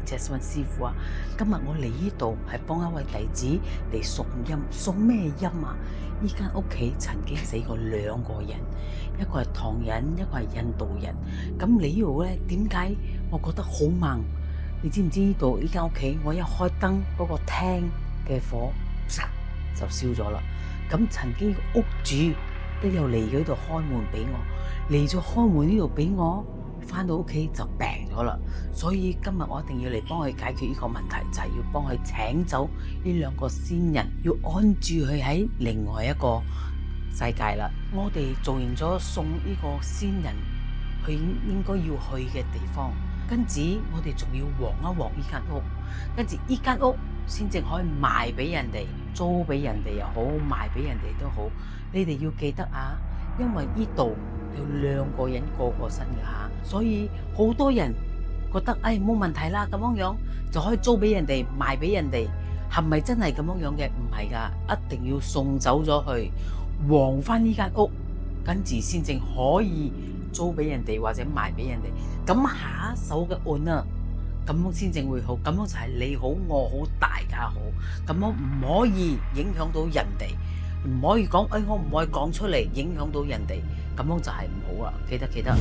Jasmine 師傅啊，今日我嚟呢度係幫一位弟子嚟送陰，送咩陰啊？呢間屋企曾經死過兩個人，一個係唐人，一個係印度人。咁你呢度咧，點解我覺得好猛？你知唔知呢度呢間屋企，我一開燈嗰個廳嘅火就燒咗啦。咁曾經屋主都有嚟呢度開門俾我，嚟咗開門呢度俾我。返到屋企就病咗啦，所以今日我一定要嚟幫佢解決呢個問題，就係要幫佢請走呢兩個先人，要安住佢喺另外一個世界啦。我哋做完咗送呢個先人去應該要去嘅地方，跟住我哋仲要旺一旺呢間屋，跟住呢間屋先至可以賣俾人哋，租俾人哋又好，賣俾人哋都好。你哋要記得啊，因為呢度有兩個人過身嘅吓，所以好多人覺得冇問題啦，咁樣就可以租俾人哋，賣俾人哋，係咪真係咁樣嘅？唔係噶，一定要送走咗去，旺翻呢間屋，跟住先正可以租俾人哋或者賣俾人哋。咁下一手嘅案啊，咁樣先正會好，咁樣就係你好我好大家好，咁樣唔可以影響到人哋。唔可以講，我唔可以講出嚟，影響到人哋，咁樣就係唔好啦。記得記得。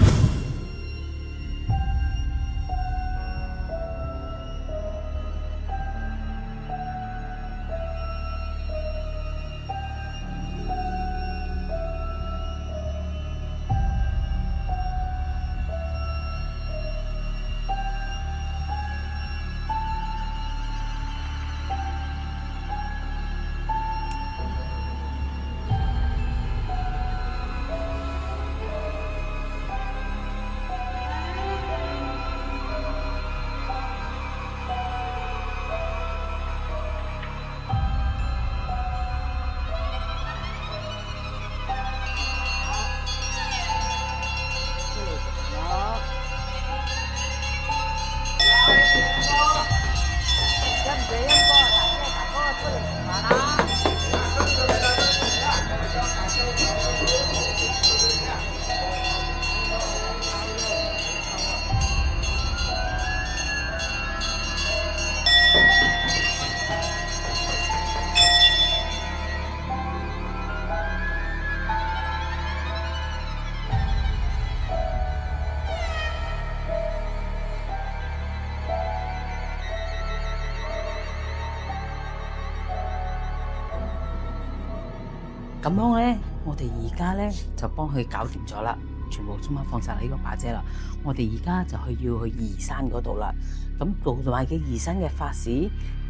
咁樣咧，我哋而家咧就幫佢搞掂咗啦，全部中間放晒喺呢個把遮啦。我哋而家就要去移山嗰度啦。咁做埋嘅移山嘅法事，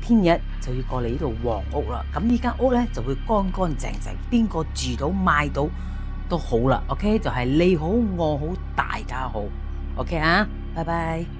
聽日就要過嚟呢度旺屋啦。咁呢間屋咧就會乾乾淨淨，邊個住到買到都好啦。OK，就係你好我好大家好。OK 啊，拜拜。